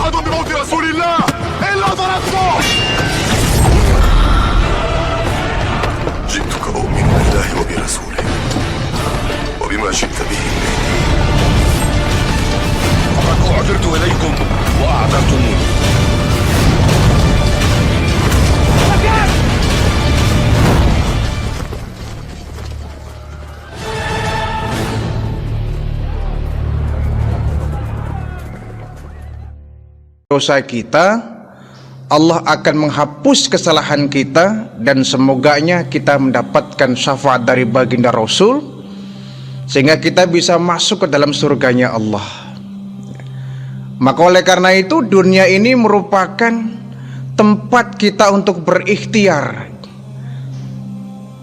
أحد بموت رسول الله إلا ضربته. جئتك أؤمن بالله وبرسوله وبما جئت به فقد أعذرت إليكم وأعذرتموني. Dosa kita, Allah akan menghapus kesalahan kita, dan semoganya kita mendapatkan syafaat dari baginda Rasul sehingga kita bisa masuk ke dalam surganya Allah. Maka oleh karena itu dunia ini merupakan tempat kita untuk berikhtiar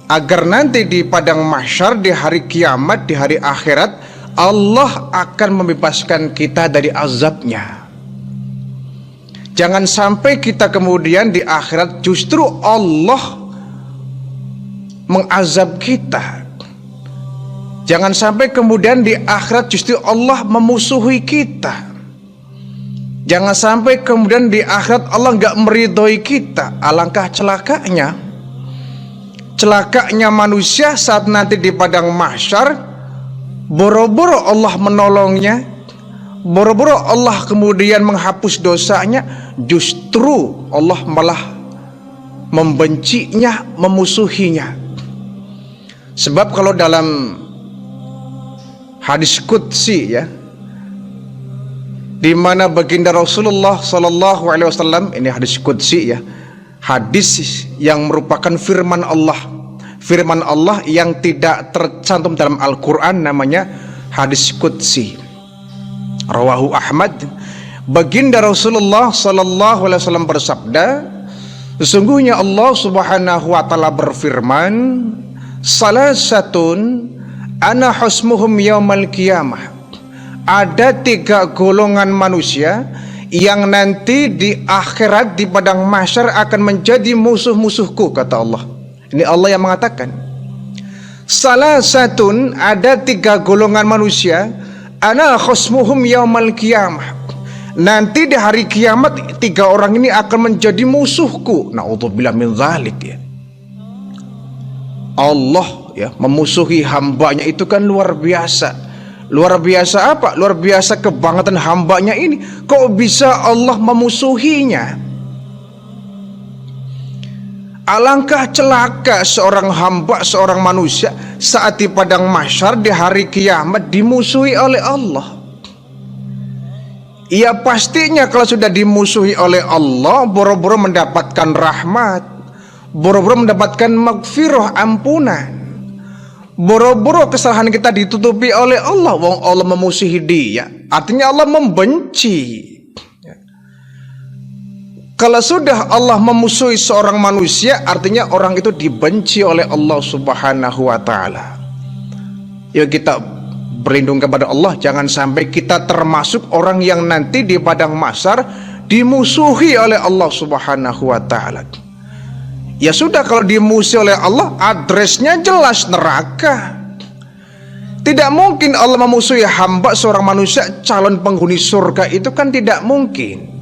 agar nanti di padang mahsyar, di hari kiamat, di hari akhirat, Allah akan membebaskan kita dari azabnya. Jangan sampai kita kemudian di akhirat justru Allah mengazab kita. Jangan sampai kemudian di akhirat justru Allah memusuhi kita. Jangan sampai kemudian di akhirat Allah nggak meridhoi kita. Alangkah celakanya. Celakanya manusia saat nanti di padang mahsyar, boro-boro Allah menolongnya, boro-boro Allah kemudian menghapus dosanya, justru Allah malah membencinya, memusuhinya. Sebab kalau dalam hadis qudsi ya, di mana baginda Rasulullah sallallahu alaihi wasallam, ini hadis qudsi ya, hadis yang merupakan firman Allah yang tidak tercantum dalam Al-Qur'an, namanya hadis qudsi. Rawahu Ahmad. Baginda Rasulullah sallallahu alaihi wasallam bersabda, sesungguhnya Allah Subhanahu wa taala berfirman, salasatun ana husmuhum yaumal qiyamah. Ada 3 golongan manusia yang nanti di akhirat, di padang mahsyar akan menjadi musuh-musuhku, kata Allah. Ini Allah yang mengatakan. Salasatun, ada 3 golongan manusia, ana khusmuhum yaumal qiyamah. Nanti di hari kiamat 3 orang ini akan menjadi musuhku. Na'udzubillah min dzalik ya. Allah ya memusuhi hambanya itu kan luar biasa. Luar biasa apa? Luar biasa kebangetan hambanya ini. Kok bisa Allah memusuhinya? Alangkah celaka seorang hamba, seorang manusia saat di padang mahsyar di hari kiamat dimusuhi oleh Allah. Ya pastinya kalau sudah dimusuhi oleh Allah, boro-boro mendapatkan rahmat, boro-boro mendapatkan maghfirah, ampunan, boro-boro kesalahan kita ditutupi oleh Allah. Wong Allah memusuhi dia, artinya Allah membenci. Kalau sudah Allah memusuhi seorang manusia, artinya orang itu dibenci oleh Allah Subhanahu wa taala. Yuk kita berlindung kepada Allah, jangan sampai kita termasuk orang yang nanti di padang mahsyar dimusuhi oleh Allah Subhanahu wa taala. Ya sudah, kalau dimusuhi oleh Allah, adresnya jelas neraka. Tidak mungkin Allah memusuhi hamba seorang manusia calon penghuni surga, itu kan tidak mungkin.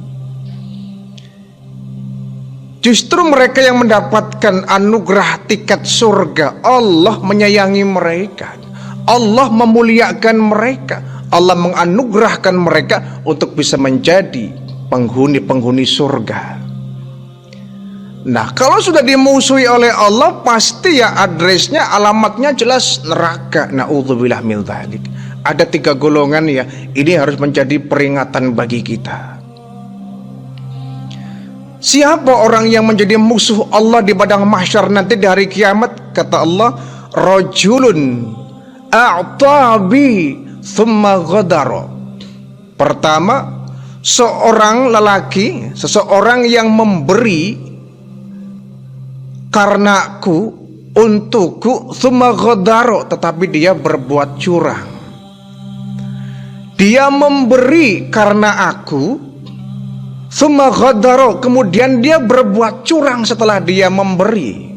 Justru mereka yang mendapatkan anugerah tiket surga, Allah menyayangi mereka, Allah memuliakan mereka, Allah menganugerahkan mereka untuk bisa menjadi penghuni-penghuni surga. Nah, kalau sudah dimusuhi oleh Allah, pasti ya adresnya, alamatnya jelas neraka. Na'udzubillah min dzalik. Ada 3 golongan ya, ini harus menjadi peringatan bagi kita. Siapa orang yang menjadi musuh Allah di padang mahsyar nanti di hari kiamat? Kata Allah, rajulun a'tabi thumma ghadara. Pertama, seorang lelaki, seseorang yang memberi karenaku, untukku, thumma ghadara, tetapi dia berbuat curang. Dia memberi karena aku, thumma ghadara, kemudian dia berbuat curang setelah dia memberi.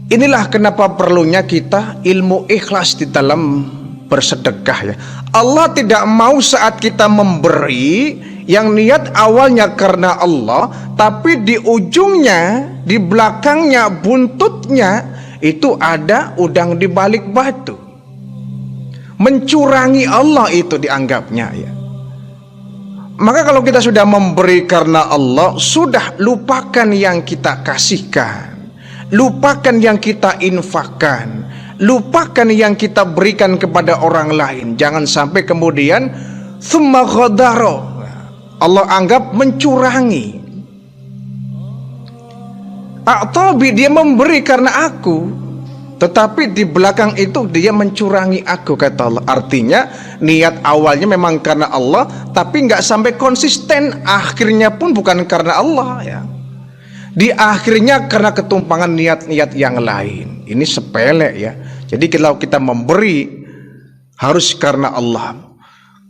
Inilah kenapa perlunya kita ilmu ikhlas di dalam bersedekah ya. Allah tidak mau saat kita memberi yang niat awalnya karena Allah, tapi di ujungnya, di belakangnya, buntutnya itu ada udang di balik batu. Mencurangi Allah itu dianggapnya ya. Maka kalau kita sudah memberi karena Allah, sudah lupakan yang kita kasihkan, lupakan yang kita infakkan, lupakan yang kita berikan kepada orang lain. Jangan sampai kemudian tsumma ghadara, Allah anggap mencurangi. A'tabi, dia memberi karena aku, tetapi di belakang itu dia mencurangi aku, kata Allah. Artinya niat awalnya memang karena Allah, tapi nggak sampai konsisten. Akhirnya pun bukan karena Allah ya. Di akhirnya karena ketumpangan niat-niat yang lain. Ini sepele ya. Jadi kalau kita memberi harus karena Allah.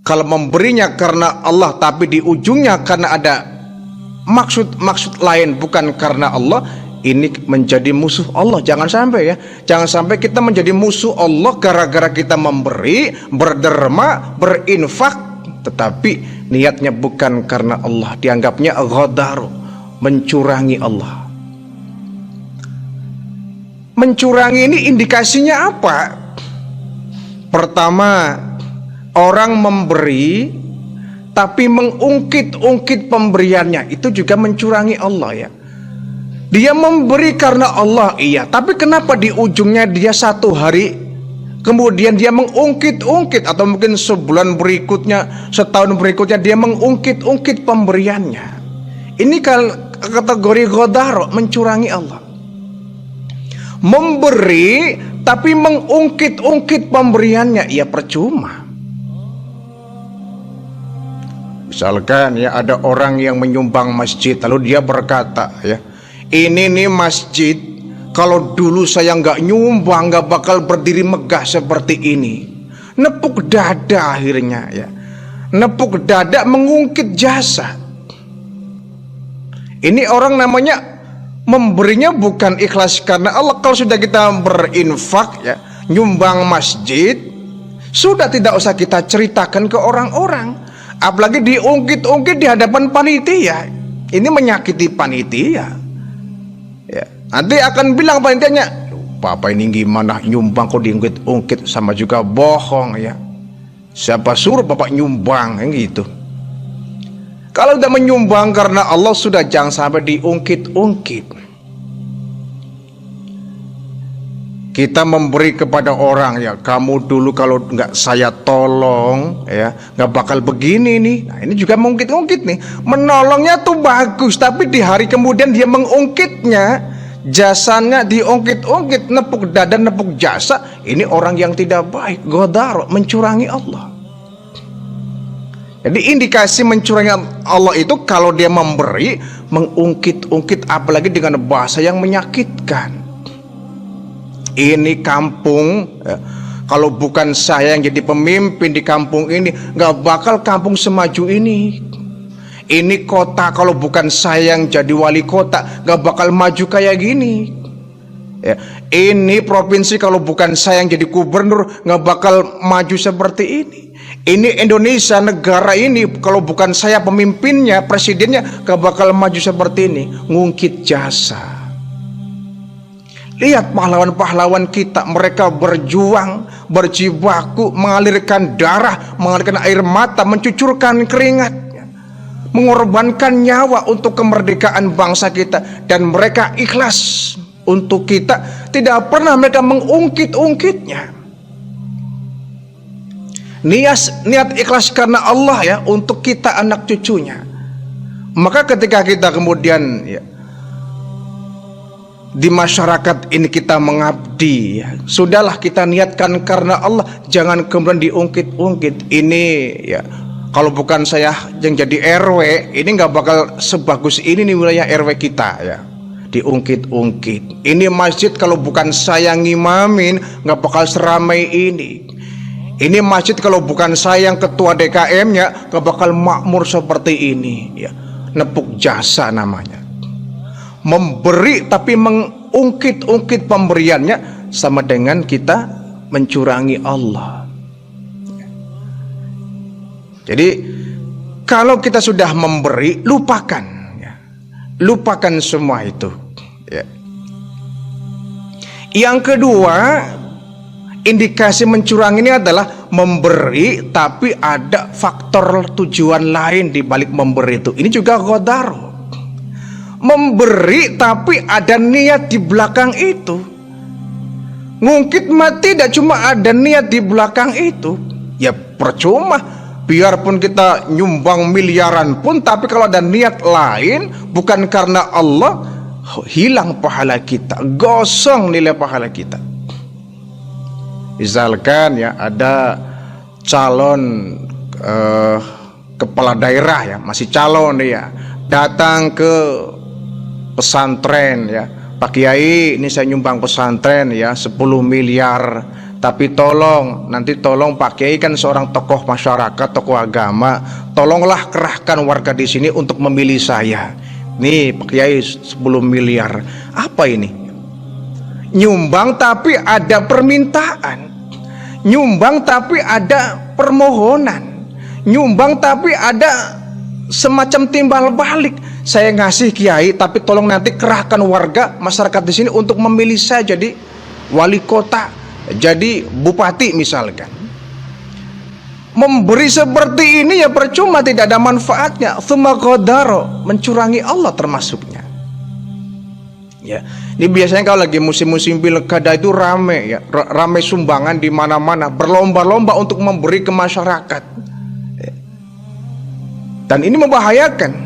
Kalau memberinya karena Allah tapi di ujungnya karena ada maksud lain bukan karena Allah, ini menjadi musuh Allah. Jangan sampai ya. Jangan sampai kita menjadi musuh Allah gara-gara kita memberi, berderma, berinfak, tetapi niatnya bukan karena Allah. Dianggapnya ghadar, mencurangi Allah. Mencurangi ini indikasinya apa? Pertama, orang memberi tapi mengungkit-ungkit pemberiannya, itu juga mencurangi Allah ya. Dia memberi karena Allah, iya, tapi kenapa di ujungnya dia satu hari kemudian dia mengungkit-ungkit, atau mungkin sebulan berikutnya, setahun berikutnya dia mengungkit-ungkit pemberiannya. Ini kategori ghadar, mencurangi Allah. Memberi tapi mengungkit-ungkit pemberiannya, ya percuma. Misalkan ya ada orang yang menyumbang masjid, lalu dia berkata ya, ini nih masjid, kalau dulu saya nggak nyumbang nggak bakal berdiri megah seperti ini. Nepuk dada akhirnya ya, nepuk dada, mengungkit jasa. Ini orang namanya memberinya bukan ikhlas karena Allah. Kalau sudah kita berinfak ya, nyumbang masjid, sudah tidak usah kita ceritakan ke orang-orang, apalagi diungkit-ungkit di hadapan panitia. Ini menyakiti panitia. Ya, nanti akan bilang panitianya, Bapak ini gimana nyumbang kok diungkit-ungkit, sama juga bohong ya. Siapa suruh Bapak nyumbang yang gitu. Kalau udah menyumbang karena Allah, sudah jangan sampai diungkit-ungkit. Kita memberi kepada orang ya, kamu dulu kalau nggak saya tolong ya nggak bakal begini nih. Nah, ini juga mengungkit-ungkit nih. Menolongnya tuh bagus, tapi di hari kemudian dia mengungkitnya, jasanya diungkit-ungkit, nepuk dada, nepuk jasa. Ini orang yang tidak baik, ghadar, mencurangi Allah. Jadi indikasi mencurangi Allah itu kalau dia memberi mengungkit-ungkit, apalagi dengan bahasa yang menyakitkan. Ini kampung ya, kalau bukan saya yang jadi pemimpin di kampung ini, nggak bakal kampung semaju ini. Ini kota, kalau bukan saya yang jadi wali kota, nggak bakal maju kayak gini ya. Ini provinsi, kalau bukan saya yang jadi gubernur, nggak bakal maju seperti ini. Ini Indonesia, negara ini, kalau bukan saya pemimpinnya, presidennya, nggak bakal maju seperti ini. Ngungkit jasa. Lihat pahlawan-pahlawan kita, mereka berjuang, berjibaku, mengalirkan darah, mengalirkan air mata, mencucurkan keringat, mengorbankan nyawa untuk kemerdekaan bangsa kita, dan mereka ikhlas untuk kita. Tidak pernah mereka mengungkit-ungkitnya. Niat ikhlas karena Allah ya, untuk kita anak cucunya. Maka ketika kita kemudian ya, di masyarakat ini kita mengabdi ya, sudahlah kita niatkan karena Allah, jangan kemudian diungkit-ungkit. Ini ya, kalau bukan saya yang jadi RW, ini nggak bakal sebagus ini nih wilayah RW kita ya, diungkit-ungkit. Ini masjid kalau bukan saya ngimamin, nggak bakal seramai ini. Ini masjid kalau bukan saya yang ketua DKM-nya, nggak bakal makmur seperti ini ya. Nepuk jasa namanya. Memberi tapi mengungkit-ungkit pemberiannya, sama dengan kita mencurangi Allah. Jadi kalau kita sudah memberi, lupakan, ya. Lupakan semua itu, ya. Yang kedua, indikasi mencurangi ini adalah memberi tapi ada faktor tujuan lain di balik memberi itu. Ini juga ghadar. Memberi tapi ada niat di belakang itu. Ngungkit mati tidak cuma ada niat di belakang itu, ya percuma. Biarpun kita nyumbang miliaran pun, tapi kalau ada niat lain bukan karena Allah, hilang pahala kita, gosong nilai pahala kita. Misalkan ya ada calon kepala daerah, ya masih calon ya, datang ke pesantren, ya, Pak Kiai, ini saya nyumbang pesantren ya 10 miliar, tapi tolong Pak Kiai kan seorang tokoh masyarakat, tokoh agama, tolonglah kerahkan warga di sini untuk memilih saya. Nih Pak Kiai 10 miliar. Apa ini? Nyumbang tapi ada permintaan, nyumbang tapi ada permohonan, nyumbang tapi ada semacam timbal balik. Saya ngasih Kiai, tapi tolong nanti kerahkan warga masyarakat di sini untuk memilih saya jadi wali kota, jadi bupati misalkan. Memberi seperti ini ya percuma, tidak ada manfaatnya. Tsumma ghadara, mencurangi Allah termasuknya. Ya, ini biasanya kalau lagi musim-musim pilkada itu rame ya, rame sumbangan di mana-mana, berlomba-lomba untuk memberi ke masyarakat. Ya. Dan ini membahayakan.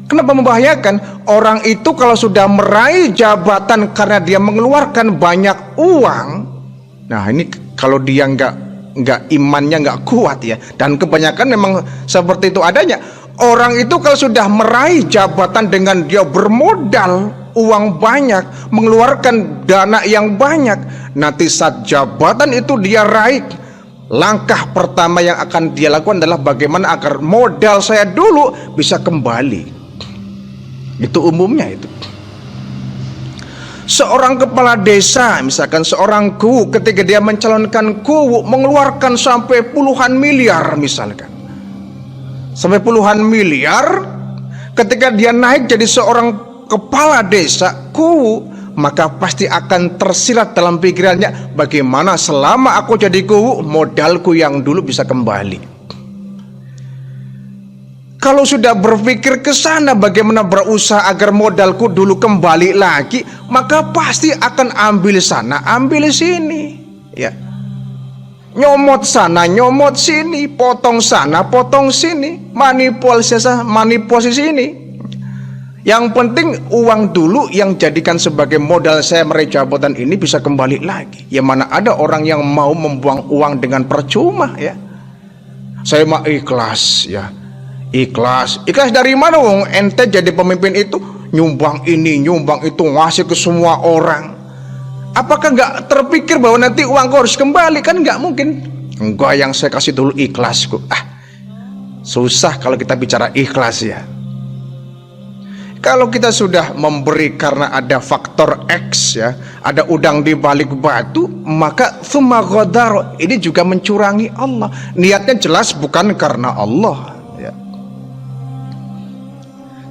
Kenapa membahayakan? Orang itu kalau sudah meraih jabatan karena dia mengeluarkan banyak uang, nah ini kalau dia nggak imannya nggak kuat ya, dan kebanyakan memang seperti itu adanya. Orang itu kalau sudah meraih jabatan dengan dia bermodal uang banyak, mengeluarkan dana yang banyak, nanti saat jabatan itu dia raih, langkah pertama yang akan dia lakukan adalah bagaimana agar modal saya dulu bisa kembali. Itu umumnya itu. Seorang kepala desa, misalkan seorang kuwu, ketika dia mencalonkan kuwu mengeluarkan sampai puluhan miliar misalkan, sampai puluhan miliar, ketika dia naik jadi seorang kepala desa kuwu, maka pasti akan tersirat dalam pikirannya, bagaimana selama aku jadi kuwu modalku yang dulu bisa kembali. Kalau sudah berpikir ke sana, bagaimana berusaha agar modalku dulu kembali lagi, maka pasti akan ambil sana, ambil sini, ya. Nyomot sana, nyomot sini, potong sana, potong sini, manipulasi sini. Yang penting uang dulu yang jadikan sebagai modal saya meraih jabatan ini bisa kembali lagi. Ya mana ada orang yang mau membuang uang dengan percuma ya. Saya mah ikhlas ya. Ikhlas dari mana wong ente jadi pemimpin itu nyumbang ini nyumbang itu ngasih ke semua orang. Apakah nggak terpikir bahwa nanti uangku harus kembali? Kan nggak mungkin. Enggak, yang saya kasih dulu ikhlasku. Susah kalau kita bicara ikhlas ya. Kalau kita sudah memberi karena ada faktor X ya, ada udang di balik batu, maka tsumma ghadara, ini juga mencurangi Allah. Niatnya jelas bukan karena Allah.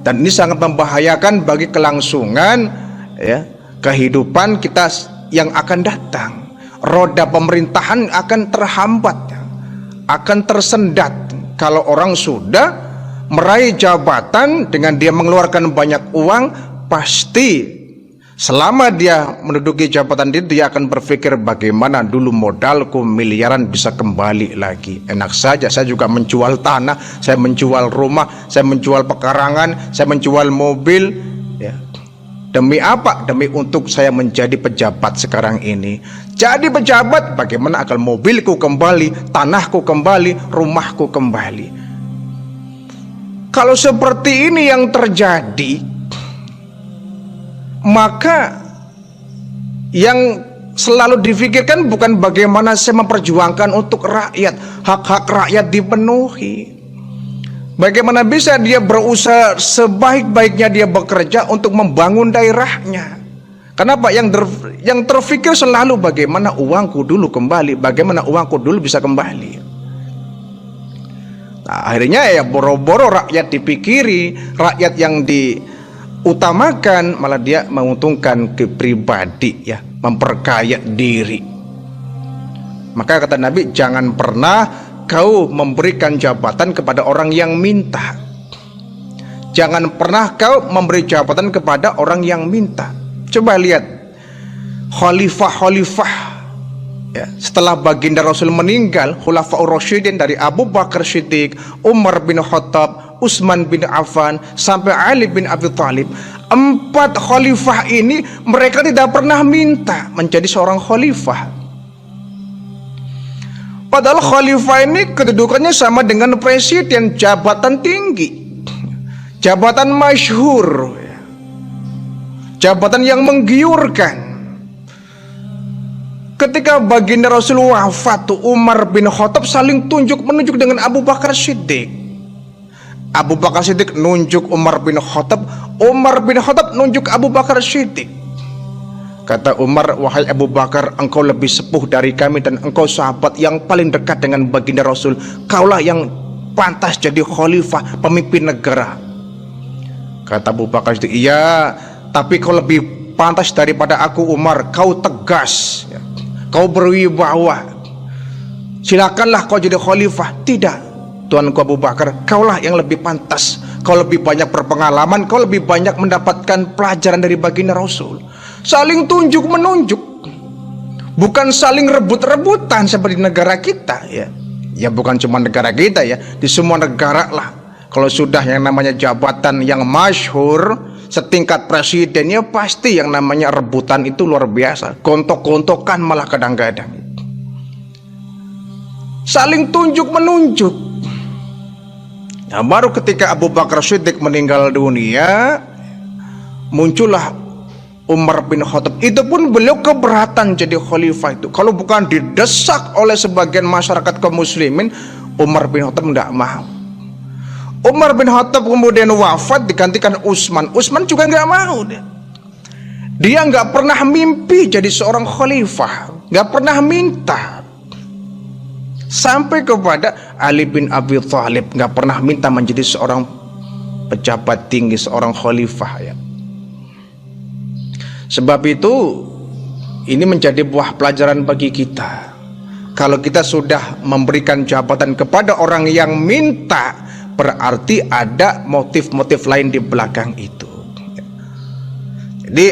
Dan ini sangat membahayakan bagi kelangsungan ya, kehidupan kita yang akan datang. Roda pemerintahan akan terhambat, akan tersendat kalau orang sudah meraih jabatan dengan dia mengeluarkan banyak uang. Pasti selama dia menduduki jabatan itu, dia akan berpikir bagaimana dulu modalku miliaran bisa kembali lagi. Enak saja, saya juga menjual tanah, saya menjual rumah, saya menjual pekarangan, saya menjual mobil ya. Demi apa? Demi untuk saya menjadi pejabat sekarang ini. Jadi pejabat, bagaimana agar mobilku kembali, tanahku kembali, rumahku kembali. Kalau seperti ini yang terjadi, maka yang selalu difikirkan bukan bagaimana saya memperjuangkan untuk rakyat, hak-hak rakyat dipenuhi. Bagaimana bisa dia berusaha sebaik-baiknya dia bekerja untuk membangun daerahnya. Kenapa? Yang terfikir selalu bagaimana uangku dulu kembali, bagaimana uangku dulu bisa kembali. Akhirnya ya boro-boro rakyat dipikiri, rakyat yang diutamakan malah dia menguntungkan ke pribadi ya, memperkaya diri. Maka kata Nabi, jangan pernah kau memberikan jabatan kepada orang yang minta. Jangan pernah kau memberi jabatan kepada orang yang minta. Coba lihat khalifah-khalifah ya, setelah baginda Rasul meninggal, Khulafaur Rasyidin dari Abu Bakar Siddiq, Umar bin Khattab, Utsman bin Affan sampai Ali bin Abi Thalib. 4 khalifah ini mereka tidak pernah minta menjadi seorang khalifah. Padahal khalifah ini kedudukannya sama dengan presiden, jabatan tinggi, jabatan masyhur, jabatan yang menggiurkan. Ketika baginda Rasul wafat, Umar bin Khattab saling tunjuk-menunjuk dengan Abu Bakar Siddiq. Abu Bakar Siddiq nunjuk Umar bin Khattab, Umar bin Khattab nunjuk Abu Bakar Siddiq. Kata Umar, wahai Abu Bakar, engkau lebih sepuh dari kami dan engkau sahabat yang paling dekat dengan baginda Rasul. Kaulah yang pantas jadi khalifah, pemimpin negara. Kata Abu Bakar Siddiq, iya, tapi kau lebih pantas daripada aku Umar. Kau tegas ya. Kau berwibawa, silakanlah kau jadi khalifah. Tidak, tuanku Abu Bakar, kaulah yang lebih pantas. Kau lebih banyak berpengalaman, kau lebih banyak mendapatkan pelajaran dari baginda Rasul. Saling tunjuk menunjuk, bukan saling rebut-rebutan seperti negara kita ya. Ya bukan cuma negara kita ya, di semua negara lah. Kalau sudah yang namanya jabatan yang masyhur setingkat presiden, ya pasti yang namanya rebutan itu luar biasa, gontok-gontokan malah kadang-kadang. Saling tunjuk menunjuk. Nah, baru ketika Abu Bakar Siddiq meninggal dunia, muncullah Umar bin Khattab. Itu pun beliau keberatan jadi khalifah itu. Kalau bukan didesak oleh sebagian masyarakat kaum muslimin, Umar bin Khattab tidak mau. Umar bin Khattab kemudian wafat, digantikan Utsman. Utsman juga nggak mau. Dia nggak pernah mimpi jadi seorang khalifah, nggak pernah minta. Sampai kepada Ali bin Abi Thalib nggak pernah minta menjadi seorang pejabat tinggi, seorang khalifah ya. Sebab itu ini menjadi buah pelajaran bagi kita. Kalau kita sudah memberikan jabatan kepada orang yang minta, berarti ada motif-motif lain di belakang itu. Jadi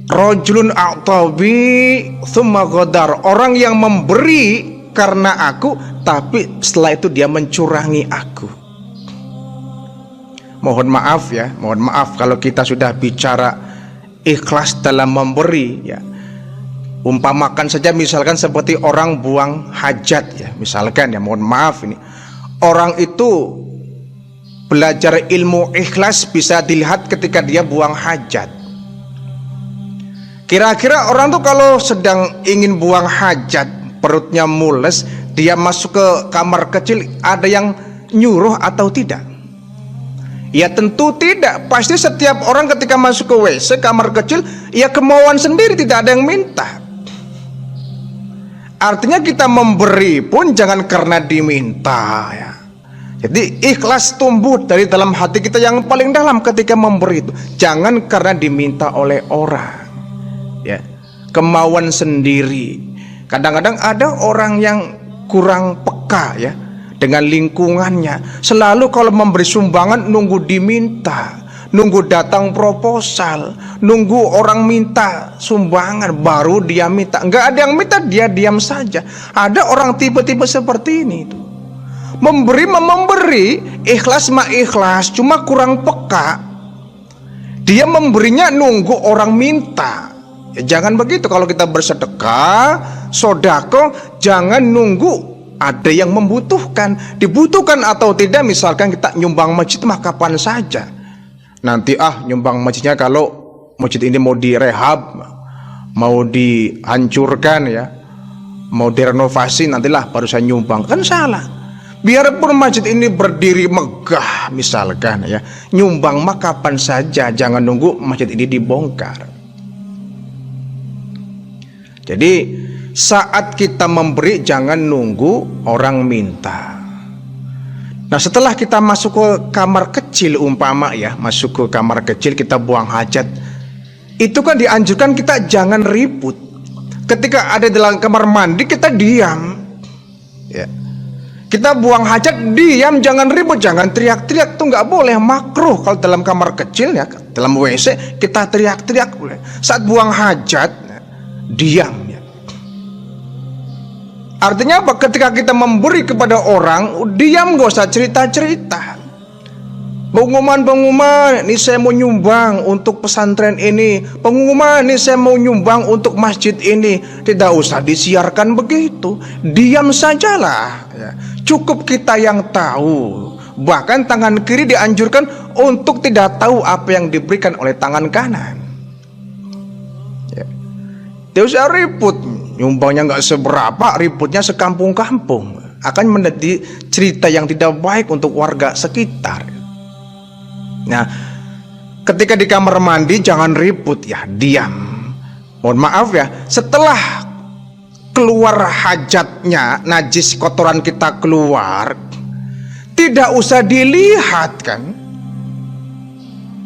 rajulun a'tabi tsumma ghadar, orang yang memberi karena aku, tapi setelah itu dia mencurangi aku. Mohon maaf ya, mohon maaf kalau kita sudah bicara ikhlas dalam memberi ya. Umpamakan saja misalkan seperti orang buang hajat ya, misalkan ya, mohon maaf ini. Orang itu belajar ilmu ikhlas bisa dilihat ketika dia buang hajat. Kira-kira orang tuh kalau sedang ingin buang hajat, perutnya mules, dia masuk ke kamar kecil, ada yang nyuruh atau tidak? Ya tentu tidak. Pasti setiap orang ketika masuk ke WC kamar kecil, ya kemauan sendiri, tidak ada yang minta. Artinya kita memberi pun jangan karena diminta ya. Jadi ikhlas tumbuh dari dalam hati kita yang paling dalam ketika memberi itu. Jangan karena diminta oleh orang ya, kemauan sendiri. Kadang-kadang ada orang yang kurang peka ya dengan lingkungannya. Selalu kalau memberi sumbangan nunggu diminta, nunggu datang proposal, nunggu orang minta sumbangan baru dia minta. Enggak ada yang minta, dia diam saja. Ada orang tipe-tipe seperti ini itu. Memberi ikhlas mah ikhlas, cuma kurang peka. Dia memberinya nunggu orang minta. Ya, jangan begitu. Kalau kita bersedekah, sodako, jangan nunggu ada yang membutuhkan. Dibutuhkan atau tidak, misalkan kita nyumbang masjid mah kapan saja. Nanti nyumbang masjidnya kalau masjid ini mau direhab, mau dihancurkan ya, mau direnovasi, nantilah baru saya nyumbang. Kan salah. Biarpun masjid ini berdiri megah misalkan ya, nyumbang mah kapan saja, jangan nunggu masjid ini dibongkar. Jadi saat kita memberi jangan nunggu orang minta. Nah, setelah kita masuk ke kamar kecil umpama ya, masuk ke kamar kecil kita buang hajat, itu kan dianjurkan kita jangan ribut. Ketika ada dalam kamar mandi kita diam. Ya. Kita buang hajat diam, jangan ribut, jangan teriak-teriak, tuh nggak boleh, makruh. Kalau dalam kamar kecil ya, dalam WC kita teriak-teriak boleh. Saat buang hajat ya, diam ya. Artinya apa? Ketika kita memberi kepada orang, diam, gak usah cerita-cerita. Pengumuman, ini saya mau nyumbang untuk pesantren ini. Pengumuman, ini saya mau nyumbang untuk masjid ini. Tidak usah disiarkan begitu. Diam sajalah ya. Cukup kita yang tahu. Bahkan tangan kiri dianjurkan untuk tidak tahu apa yang diberikan oleh tangan kanan ya. Tidak usah ribut. Nyumbangnya nggak seberapa, ributnya sekampung-kampung, akan menjadi cerita yang tidak baik untuk warga sekitar. Nah, ketika di kamar mandi jangan ribut ya, diam. Mohon maaf ya, setelah keluar hajatnya, najis kotoran kita keluar, tidak usah dilihat kan.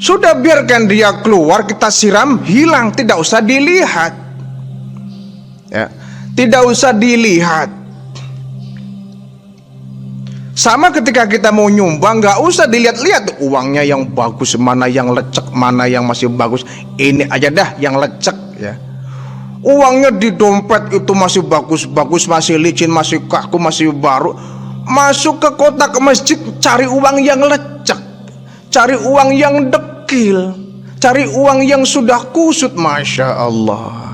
Sudah biarkan dia keluar, kita siram, hilang, tidak usah dilihat. Ya, tidak usah dilihat. Sama ketika kita mau nyumbang, nggak usah dilihat-lihat uangnya yang bagus, mana yang lecek, mana yang masih bagus. Ini aja dah yang lecek ya. Uangnya di dompet itu masih bagus-bagus, masih licin, masih kaku, masih baru. Masuk ke kotak masjid, cari uang yang lecek, cari uang yang dekil, cari uang yang sudah kusut. Masya Allah.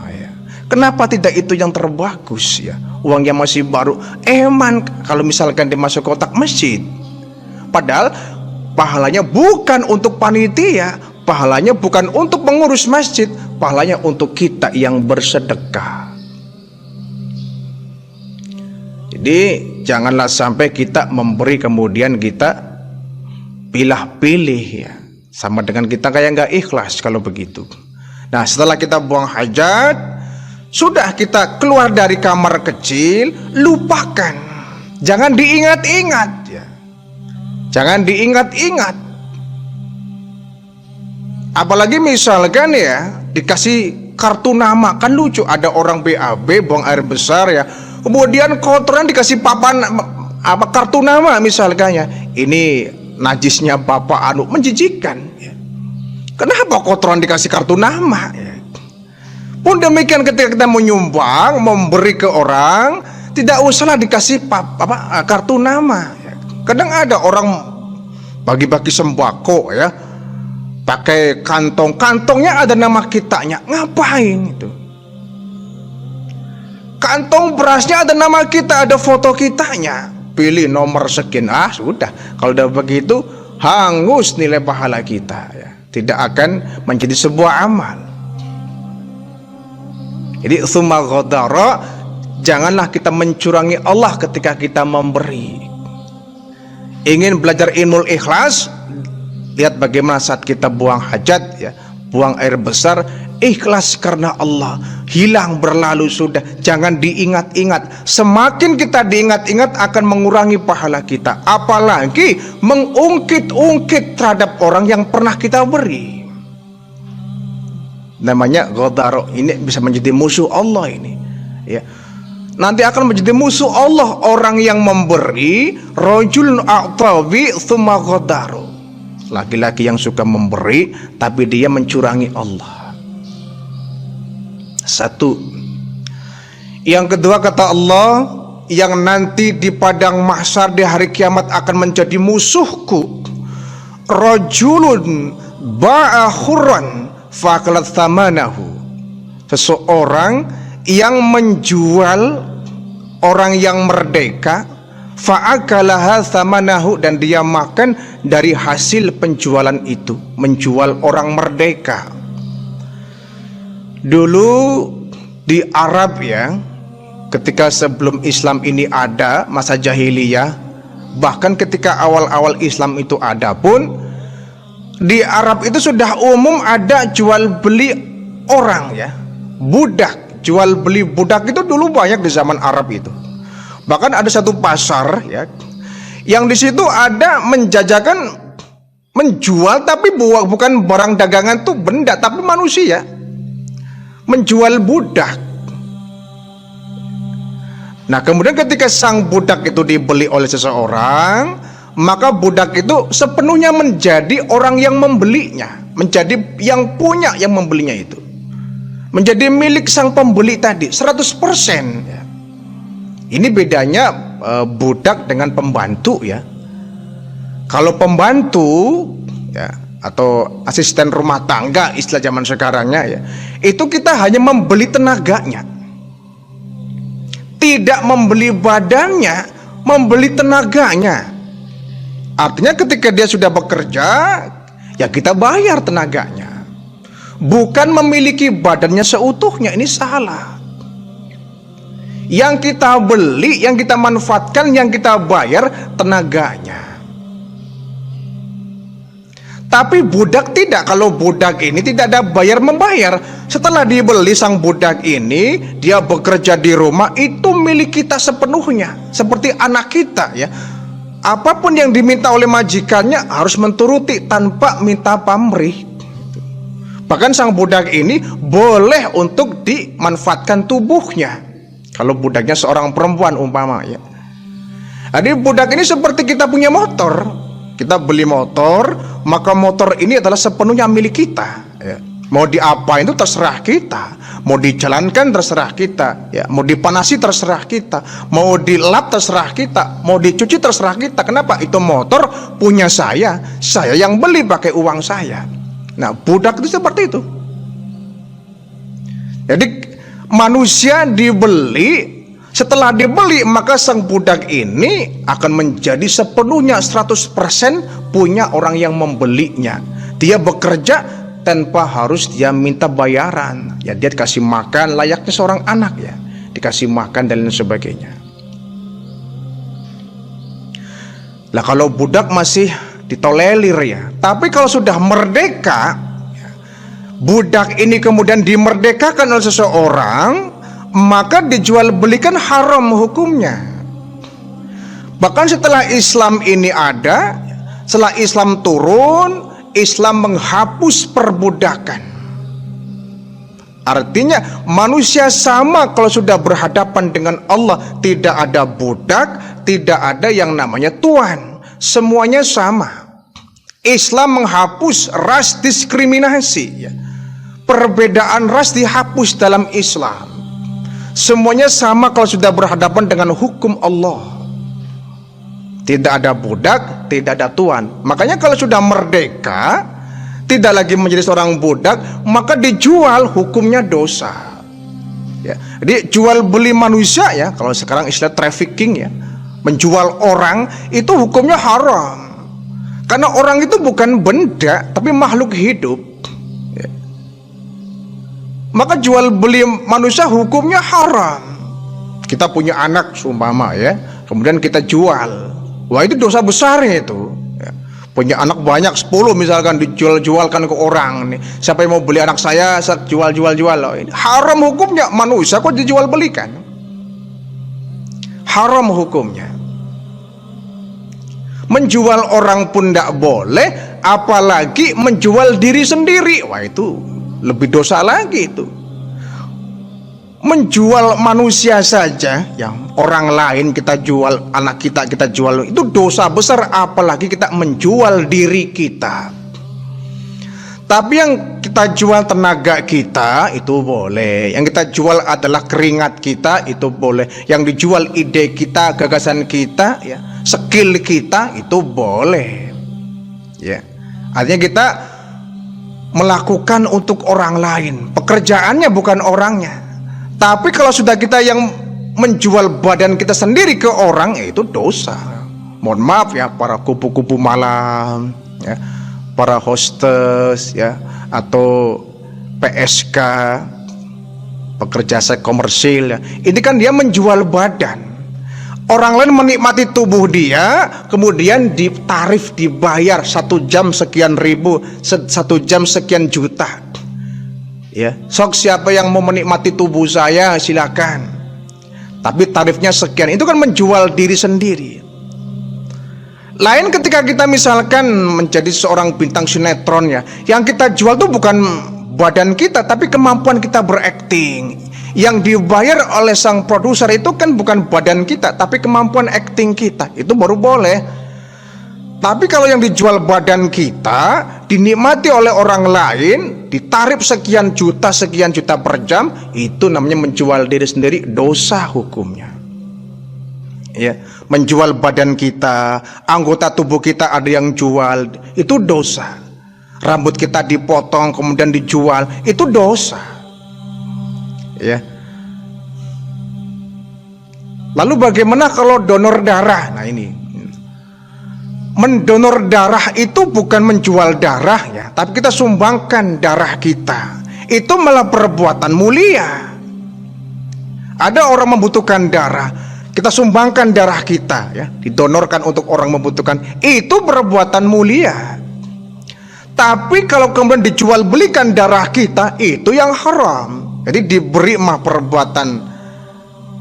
Kenapa tidak itu yang terbagus ya? Uang yang masih baru, eman kalau misalkan dimasuk kotak masjid. Padahal pahalanya bukan untuk panitia, pahalanya bukan untuk pengurus masjid, pahalanya untuk kita yang bersedekah. Jadi janganlah sampai kita memberi kemudian kita pilih-pilih ya. Sama dengan kita kayak nggak ikhlas kalau begitu. Nah, setelah kita buang hajat, sudah kita keluar dari kamar kecil, lupakan. Jangan diingat-ingat ya. Jangan diingat-ingat. Apalagi misalkan ya dikasih kartu nama, kan lucu, ada orang BAB buang air besar ya. Kemudian kotoran dikasih papan apa kartu nama misalkannya. Ini najisnya Bapak anu, menjijikan ya. Kenapa kotoran dikasih kartu nama ya? Pun demikian ketika kita menyumbang, memberi ke orang, tidak usahlah dikasih kartu nama. Kadang ada orang bagi-bagi sembako ya, pakai kantongnya ada nama kitanya, ngapain itu? Kantong berasnya ada nama kita, ada foto kitanya, pilih nomor sekian, sudah. Kalau udah begitu, hangus nilai pahala kita ya. Tidak akan menjadi sebuah amal. Jadi tsumma ghadara, janganlah kita mencurangi Allah ketika kita memberi. Ingin belajar ilmu ikhlas, lihat bagaimana saat kita buang hajat ya, buang air besar, ikhlas karena Allah, hilang berlalu sudah, jangan diingat-ingat. Semakin kita diingat-ingat akan mengurangi pahala kita, apalagi mengungkit-ungkit terhadap orang yang pernah kita beri. Namanya ghadaro, ini bisa menjadi musuh Allah ini ya. Nanti akan menjadi musuh Allah orang yang memberi, rajulun a'tabi tsumma ghadaro, laki-laki yang suka memberi tapi dia mencurangi Allah. Satu. Yang kedua kata Allah, yang nanti di padang mahsyar di hari kiamat akan menjadi musuhku, rajulun ba'a khurran fakalat thamanahu, seseorang yang menjual orang yang merdeka, fa'akalaha thamanahu, dan dia makan dari hasil penjualan itu, menjual orang merdeka. Dulu di Arab ya, ketika sebelum Islam ini ada, masa jahiliyah, bahkan ketika awal-awal Islam itu ada pun, di Arab itu sudah umum ada jual beli orang ya, budak. Jual beli budak itu dulu banyak di zaman Arab itu. Bahkan ada satu pasar ya, Yang di situ ada menjajakan, menjual, tapi bukan barang dagangan tuh benda, tapi manusia. Menjual budak. Nah, kemudian ketika sang budak itu dibeli oleh seseorang, maka budak itu sepenuhnya menjadi orang yang membelinya, menjadi yang punya yang membelinya itu, menjadi milik sang pembeli tadi 100%. Ini bedanya budak dengan pembantu ya. Kalau pembantu ya, atau asisten rumah tangga istilah zaman sekarangnya ya, itu kita hanya membeli tenaganya, tidak membeli badannya, membeli tenaganya. Artinya ketika dia sudah bekerja, ya kita bayar tenaganya, bukan memiliki badannya seutuhnya. Ini salah. Yang kita beli, yang kita manfaatkan, yang kita bayar tenaganya. Tapi budak tidak. Kalau budak ini tidak ada bayar membayar. Setelah dibeli sang budak ini, dia bekerja di rumah, itu milik kita sepenuhnya, seperti anak kita ya. Apapun yang diminta oleh majikannya harus menturuti tanpa minta pamrih. Bahkan sang budak ini boleh untuk dimanfaatkan tubuhnya. Kalau budaknya seorang perempuan umpama ya. Jadi budak ini seperti kita punya motor. Kita beli motor, maka motor ini adalah sepenuhnya milik kita ya. Mau diapain itu terserah kita. Mau dijalankan terserah kita ya. Mau dipanasi terserah kita. Mau dilap terserah kita. Mau dicuci terserah kita. Kenapa? Itu motor punya saya yang beli pakai uang saya. Nah, budak itu seperti itu. Jadi manusia dibeli, setelah dibeli maka sang budak ini akan menjadi sepenuhnya 100% punya orang yang membelinya. Dia bekerja tanpa harus dia minta bayaran. Ya, dia dikasih makan layaknya seorang anak ya, dikasih makan dan lain sebagainya. Lah kalau budak masih ditolerir ya. Tapi kalau sudah merdeka, budak ini kemudian dimerdekakan oleh seseorang, maka dijual belikan haram hukumnya. Bahkan setelah Islam ini ada, setelah Islam turun, Islam menghapus perbudakan. Artinya manusia sama kalau sudah berhadapan dengan Allah. Tidak ada budak, tidak ada yang namanya tuan. Semuanya sama. Islam menghapus ras diskriminasi ya. Perbedaan ras dihapus dalam Islam. Semuanya sama kalau sudah berhadapan dengan hukum Allah. Tidak ada budak, tidak ada tuan. Makanya kalau sudah merdeka, tidak lagi menjadi seorang budak, maka dijual, hukumnya dosa ya. Jadi jual beli manusia ya, kalau sekarang istilah trafficking ya, menjual orang itu hukumnya haram. Karena orang itu bukan benda, tapi makhluk hidup. Maka jual beli manusia hukumnya haram. Kita punya anak seumpama ya, kemudian kita jual. Wah, itu dosa besar itu ya. Punya anak banyak 10 misalkan, dijual-jualkan ke orang nih. Siapa yang mau beli anak saya jual-jual. Ini haram hukumnya. Manusia kok dijual belikan? Haram hukumnya. Menjual orang pun tidak boleh, apalagi menjual diri sendiri. Wah, itu lebih dosa lagi itu. Menjual manusia saja, yang orang lain kita jual, anak kita jual, itu dosa besar, apalagi kita menjual diri kita. Tapi yang kita jual tenaga kita itu boleh. Yang kita jual adalah keringat kita, itu boleh. Yang dijual ide kita, gagasan kita ya, skill kita, itu boleh ya. Artinya kita melakukan untuk orang lain, pekerjaannya bukan orangnya. Tapi kalau sudah kita yang menjual badan kita sendiri ke orang, itu dosa. Mohon maaf ya para kupu-kupu malam ya, para hostess ya, atau PSK, pekerja seks komersil ya. Ini kan dia menjual badan. Orang lain menikmati tubuh dia, kemudian ditarif, dibayar 1 jam sekian ribu, 1 jam sekian juta. Ya, sok siapa yang mau menikmati tubuh saya silakan. Tapi tarifnya sekian. Itu kan menjual diri sendiri. Lain ketika kita misalkan menjadi seorang bintang sinetron ya, yang kita jual tuh bukan badan kita tapi kemampuan kita berakting. Yang dibayar oleh sang produser itu kan bukan badan kita tapi kemampuan akting kita. Itu baru boleh. Tapi kalau yang dijual badan kita, dinikmati oleh orang lain, ditarif sekian juta per jam, itu namanya menjual diri sendiri, dosa hukumnya. Ya, menjual badan kita, anggota tubuh kita ada yang jual, itu dosa. Rambut kita dipotong kemudian dijual, itu dosa. Ya. Lalu bagaimana kalau donor darah? Nah ini, mendonor darah itu bukan menjual darah ya, tapi kita sumbangkan darah kita. Itu malah perbuatan mulia. Ada orang membutuhkan darah, kita sumbangkan darah kita ya, didonorkan untuk orang membutuhkan, itu perbuatan mulia. Tapi kalau kemudian dijual belikan darah kita, itu yang haram. Jadi diberi mah perbuatan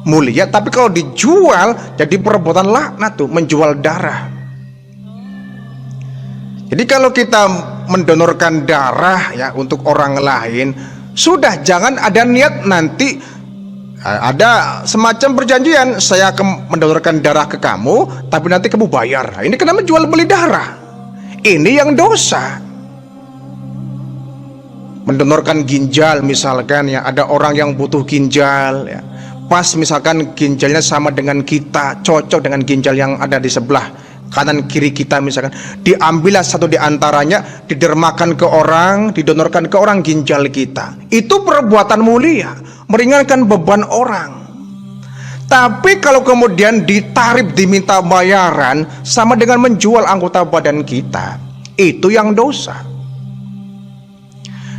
mulia, tapi kalau dijual jadi perbuatan laknat tuh, menjual darah. Jadi kalau kita mendonorkan darah ya untuk orang lain, sudah jangan ada niat nanti ada semacam perjanjian, saya akan mendonorkan darah ke kamu, tapi nanti kamu bayar. Nah, ini kenapa jual beli darah? Ini yang dosa. Mendonorkan ginjal misalkan ya, ada orang yang butuh ginjal ya, pas misalkan ginjalnya sama dengan kita, cocok dengan ginjal yang ada di sebelah kanan kiri kita misalkan, diambillah satu di antaranya, didermakan ke orang, didonorkan ke orang ginjal kita. Itu perbuatan mulia, meringankan beban orang. Tapi kalau kemudian ditarif, diminta bayaran, sama dengan menjual anggota badan kita, itu yang dosa.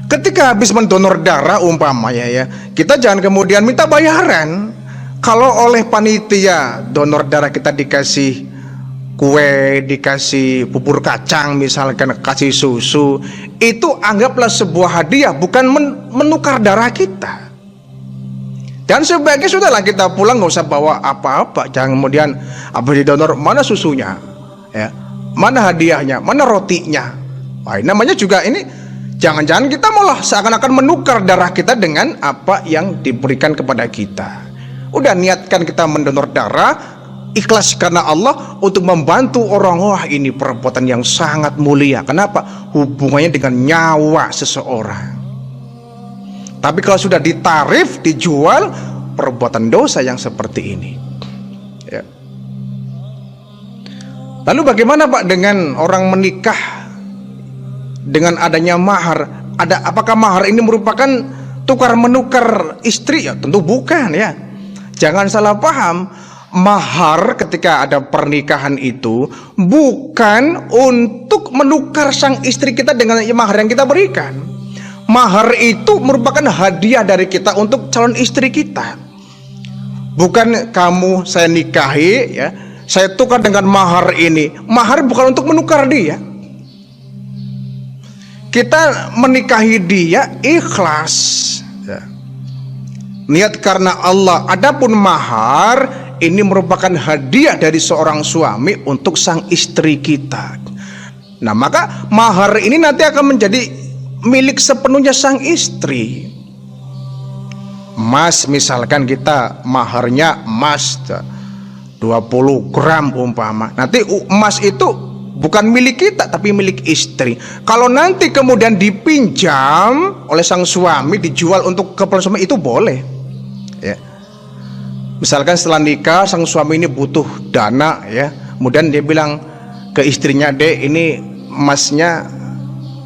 Ketika habis mendonor darah umpamanya ya, kita jangan kemudian minta bayaran. Kalau oleh panitia donor darah kita dikasih kue, dikasih bubur kacang misalkan, kasih susu, itu anggaplah sebuah hadiah, bukan menukar darah kita. Dan sebaiknya sudahlah kita pulang, nggak usah bawa apa-apa. Jangan kemudian habis didonor, mana susunya ya, mana hadiahnya, mana rotinya. Wah, namanya juga ini, jangan-jangan kita malah seakan-akan menukar darah kita dengan apa yang diberikan kepada kita. Udah niatkan kita mendonor darah, ikhlas karena Allah untuk membantu orang. Wah, ini perbuatan yang sangat mulia. Kenapa? Hubungannya dengan nyawa seseorang. Tapi kalau sudah ditarif, dijual, perbuatan dosa yang seperti ini ya. Lalu bagaimana Pak dengan orang menikah dengan adanya mahar? Apakah mahar ini merupakan tukar menukar istri? Ya tentu bukan ya. Jangan salah paham. Mahar ketika ada pernikahan itu bukan untuk menukar sang istri kita dengan mahar yang kita berikan. Mahar itu merupakan hadiah dari kita untuk calon istri kita. Bukan kamu saya nikahi ya, saya tukar dengan mahar ini. Mahar bukan untuk menukar dia. Kita menikahi dia ikhlas ya, niat karena Allah. Adapun mahar ini merupakan hadiah dari seorang suami untuk sang istri kita. Nah, maka mahar ini nanti akan menjadi milik sepenuhnya sang istri. Emas misalkan, kita maharnya emas 20 gram umpama. Nanti emas itu bukan milik kita tapi milik istri. Kalau nanti kemudian dipinjam oleh sang suami, dijual untuk keperluan suami, itu boleh ya. Misalkan setelah nikah sang suami ini butuh dana ya, kemudian dia bilang ke istrinya, "Dek, ini emasnya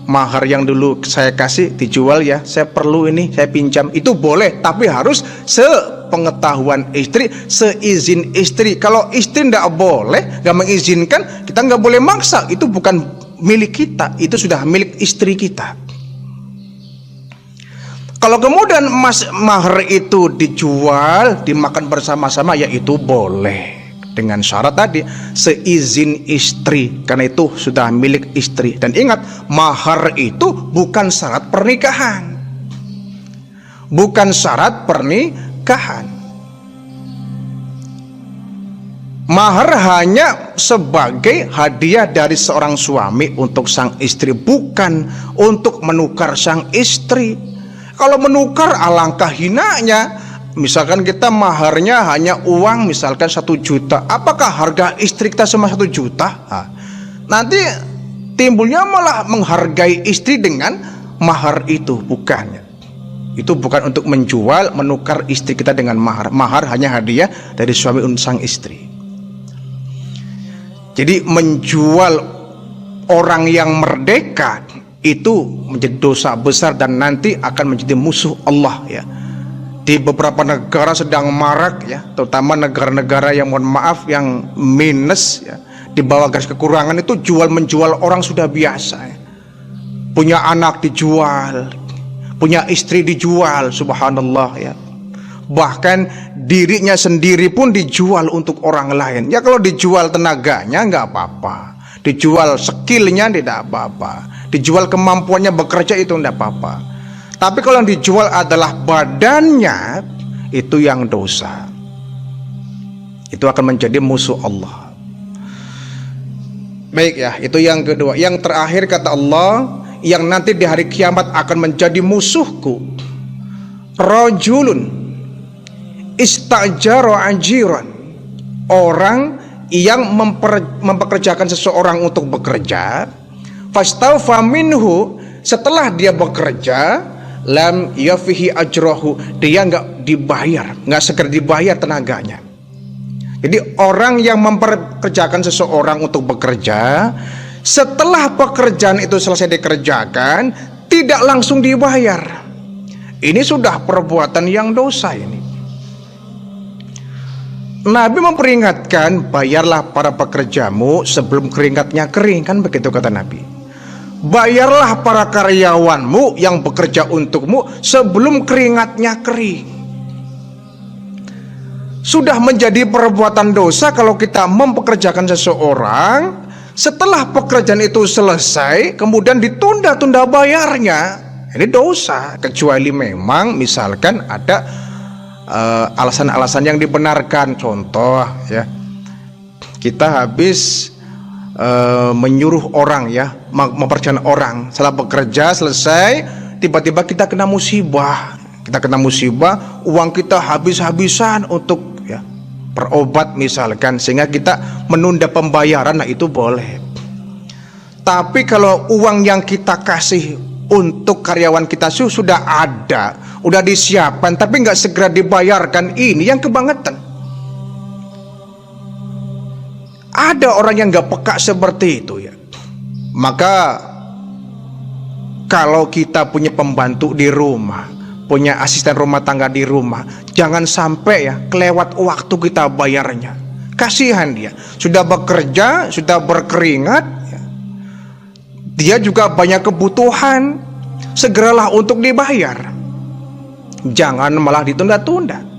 mahar yang dulu saya kasih dijual ya, saya perlu ini, saya pinjam." Itu boleh, tapi harus sepengetahuan istri, seizin istri. Kalau istri tidak boleh, nggak mengizinkan, kita nggak boleh maksa. Itu bukan milik kita, itu sudah milik istri kita. Kalau kemudian emas mahar itu dijual, dimakan bersama-sama, ya itu boleh, dengan syarat tadi seizin istri, karena itu sudah milik istri. Dan ingat, mahar itu bukan syarat pernikahan, bukan syarat pernikahan. Mahar hanya sebagai hadiah dari seorang suami untuk sang istri, bukan untuk menukar sang istri. Kalau menukar alangkah hinanya. Misalkan kita maharnya hanya uang, misalkan 1 juta. Apakah harga istri kita sama 1 juta? Nanti timbulnya malah menghargai istri dengan mahar itu. Bukan. Itu bukan untuk menjual, menukar istri kita dengan mahar. Mahar hanya hadiah dari suami untuk sang istri. Jadi menjual orang yang merdeka itu menjadi dosa besar dan nanti akan menjadi musuh Allah ya. Di beberapa negara sedang marak ya, terutama negara-negara yang mohon maaf yang minus ya, di bawah garis kekurangan itu jual menjual orang sudah biasa ya. Punya anak dijual, punya istri dijual, subhanallah ya. Bahkan dirinya sendiri pun dijual untuk orang lain. Ya kalau dijual tenaganya nggak apa-apa, dijual skillnya tidak apa-apa, dijual kemampuannya bekerja itu tidak apa-apa. Tapi kalau yang dijual adalah badannya, itu yang dosa. Itu akan menjadi musuh Allah. Baik ya, itu yang kedua. Yang terakhir kata Allah, yang nanti di hari kiamat akan menjadi musuhku, rajulun istajara ajiran, orang yang mempekerjakan seseorang untuk bekerja, fastawfa minhu, setelah dia bekerja, lam yafihi ajrohu, dia nggak dibayar, nggak segera dibayar tenaganya. Jadi orang yang mempekerjakan seseorang untuk bekerja, setelah pekerjaan itu selesai dikerjakan, tidak langsung dibayar. Ini sudah perbuatan yang dosa ini. Nabi memperingatkan, bayarlah para pekerjamu sebelum keringatnya kering, kan begitu kata Nabi. Bayarlah para karyawanmu yang bekerja untukmu sebelum keringatnya kering. Sudah menjadi perbuatan dosa kalau kita mempekerjakan seseorang, setelah pekerjaan itu selesai kemudian ditunda-tunda bayarnya. Ini dosa, kecuali memang misalkan ada alasan-alasan yang dibenarkan. Contoh ya, kita habis menyuruh orang ya, mempercayakan orang, setelah bekerja selesai tiba-tiba kita kena musibah, uang kita habis-habisan untuk ya berobat misalkan, sehingga kita menunda pembayaran, nah itu boleh. Tapi kalau uang yang kita kasih untuk karyawan kita sudah ada, udah disiapkan tapi nggak segera dibayarkan, ini yang kebangetan. Ada orang yang gak peka seperti itu ya. Maka kalau kita punya pembantu di rumah, punya asisten rumah tangga di rumah, jangan sampai ya kelewat waktu kita bayarnya. Kasihan dia, sudah bekerja, sudah berkeringat ya. Dia juga banyak kebutuhan, segeralah untuk dibayar. Jangan malah ditunda-tunda.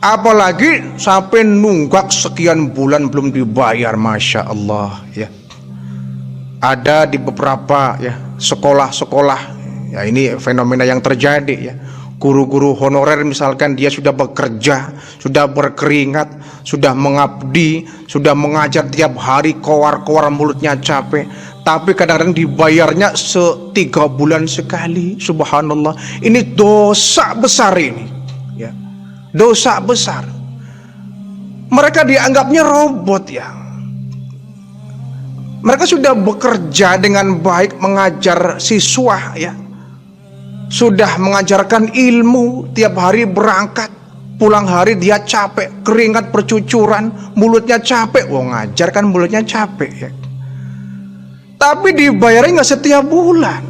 Apalagi sampai nunggak sekian bulan belum dibayar, masya Allah ya. Ada di beberapa ya sekolah-sekolah ya, ini fenomena yang terjadi ya. Guru-guru honorer misalkan dia sudah bekerja, sudah berkeringat, sudah mengabdi, sudah mengajar tiap hari, kowar-kowar mulutnya capek, tapi kadang-kadang dibayarnya 3 bulan sekali. Subhanallah, ini dosa besar ini ya. Dosa besar. Mereka dianggapnya robot ya. Mereka sudah bekerja dengan baik, mengajar siswa ya, sudah mengajarkan ilmu, tiap hari berangkat, pulang hari dia capek, keringat bercucuran, mulutnya capek. Ngajar kan mulutnya capek ya. Tapi dibayarnya nggak setiap bulan,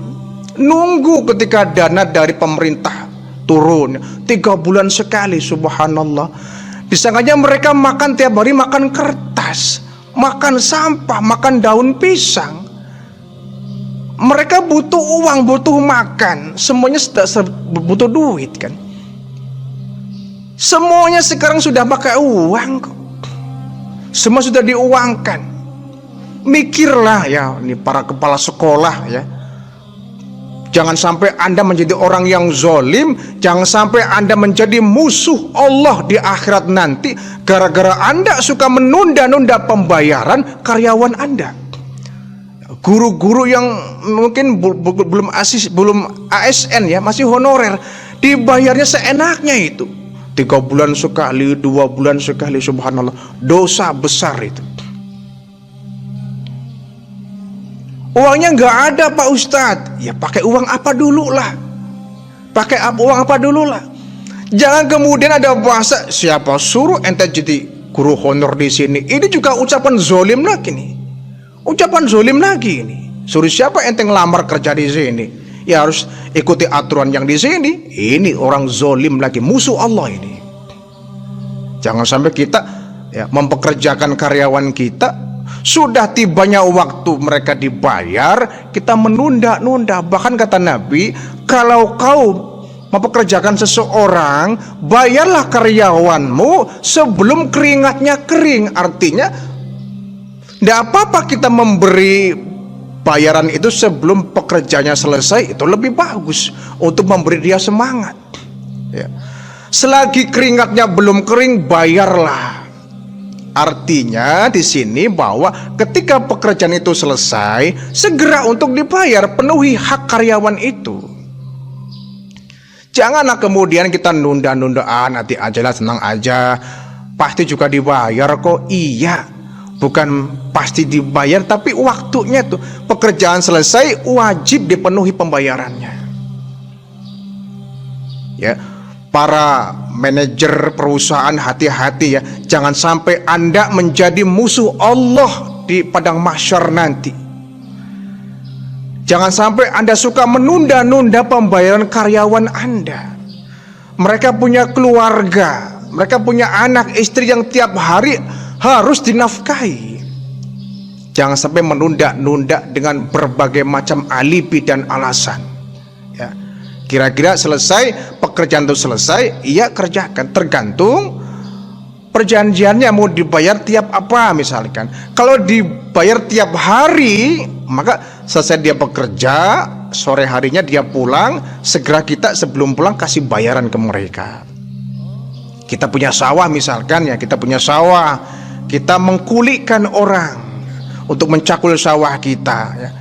nunggu ketika dana dari pemerintah turun 3 bulan sekali. Subhanallah. Disangkanya mereka makan tiap hari, makan kertas, makan sampah, makan daun pisang. Mereka butuh uang, butuh makan, semuanya butuh duit kan. Semuanya sekarang sudah pakai uang kok. Semua sudah diuangkan. Mikirlah ya, ini para kepala sekolah ya, Jangan sampai Anda menjadi orang yang zolim. Jangan sampai Anda menjadi musuh Allah di akhirat nanti gara-gara Anda suka menunda-nunda pembayaran karyawan Anda. Guru-guru yang mungkin belum ASN ya, masih honorer, dibayarnya seenaknya itu. 3 bulan sekali, 2 bulan sekali, subhanallah. Dosa besar itu. Uangnya nggak ada Pak Ustadz. Ya pakai uang apa dulu lah. Uang apa dulu lah. Jangan kemudian ada bahasa, siapa suruh ente jadi guru honor di sini. Ini juga ucapan zolim lagi nih. Ucapan zolim lagi ini. Suruh siapa ente ngelamar kerja di sini? Ya harus ikuti aturan yang di sini. Ini orang zolim lagi, musuh Allah ini. Jangan sampai kita ya mempekerjakan karyawan kita, sudah tibanya waktu mereka dibayar, kita menunda-nunda. Bahkan kata Nabi, kalau kau mempekerjakan seseorang, bayarlah karyawanmu sebelum keringatnya kering. Artinya tidak apa-apa kita memberi bayaran itu sebelum pekerjaannya selesai, itu lebih bagus untuk memberi dia semangat ya. Selagi keringatnya belum kering, bayarlah. Artinya di sini bahwa ketika pekerjaan itu selesai, segera untuk dibayar, penuhi hak karyawan itu. Janganlah kemudian kita nunda-nunda, nanti aja lah, tenang aja, pasti juga dibayar kok. Iya, bukan pasti dibayar, tapi waktunya tuh pekerjaan selesai wajib dipenuhi pembayarannya. Ya, para manajer perusahaan hati-hati ya, jangan sampai Anda menjadi musuh Allah di padang mahsyar nanti. Jangan sampai Anda suka menunda-nunda pembayaran karyawan Anda. Mereka punya keluarga, mereka punya anak istri yang tiap hari harus dinafkahi. Jangan sampai menunda-nunda dengan berbagai macam alibi dan alasan ya. Kira-kira selesai, pekerjaan itu selesai, iya kerjakan. Tergantung perjanjiannya mau dibayar tiap apa misalkan. Kalau dibayar tiap hari, maka selesai dia bekerja, sore harinya dia pulang, segera kita sebelum pulang kasih bayaran ke mereka. Kita punya sawah misalkan ya, kita punya sawah, kita mengkulikan orang untuk mencakul sawah kita ya.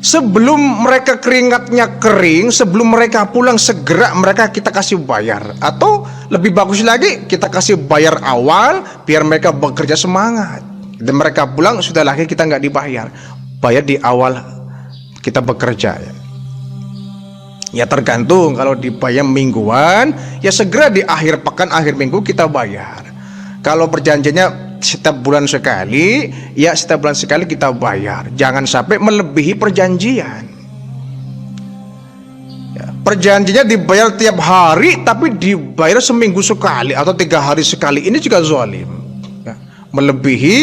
Sebelum mereka keringatnya kering, sebelum mereka pulang, segera mereka kita kasih bayar. Atau lebih bagus lagi, kita kasih bayar awal biar mereka bekerja semangat. Dan mereka pulang sudah lagi kita nggak dibayar, bayar di awal kita bekerja ya. Ya tergantung, kalau dibayar mingguan ya segera di akhir pekan, akhir minggu kita bayar. Kalau perjanjiannya setiap bulan sekali, ya setiap bulan sekali kita bayar. Jangan sampai melebihi perjanjian ya, perjanjiannya dibayar tiap hari tapi dibayar seminggu sekali atau 3 hari sekali. Ini juga zalim ya, melebihi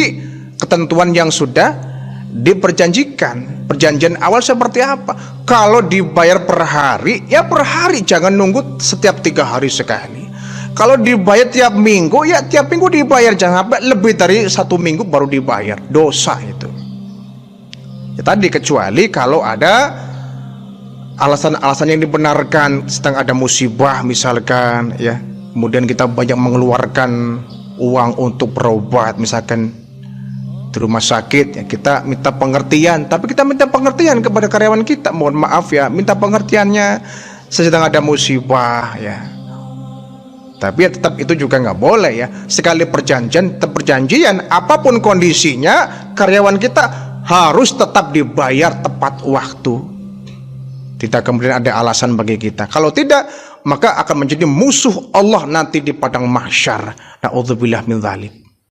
ketentuan yang sudah diperjanjikan. Perjanjian awal seperti apa? Kalau dibayar per hari, ya per hari, jangan nunggu setiap 3 hari sekali. Kalau dibayar tiap minggu, ya tiap minggu dibayar. Jangan sampai lebih dari 1 minggu baru dibayar. Dosa itu ya, tadi kecuali kalau ada alasan-alasan yang dibenarkan, sedang ada musibah misalkan ya, kemudian kita banyak mengeluarkan uang untuk berobat misalkan di rumah sakit ya, kita minta pengertian. Tapi kita minta pengertian kepada karyawan kita, mohon maaf ya, minta pengertiannya sedang ada musibah ya. Tapi ya tetap itu juga nggak boleh ya. Sekali perjanjian, tetap perjanjian, apapun kondisinya, karyawan kita harus tetap dibayar tepat waktu. Tidak kemudian ada alasan bagi kita. Kalau tidak, maka akan menjadi musuh Allah nanti di padang mahsyar. Na'udzubillah min dzalik.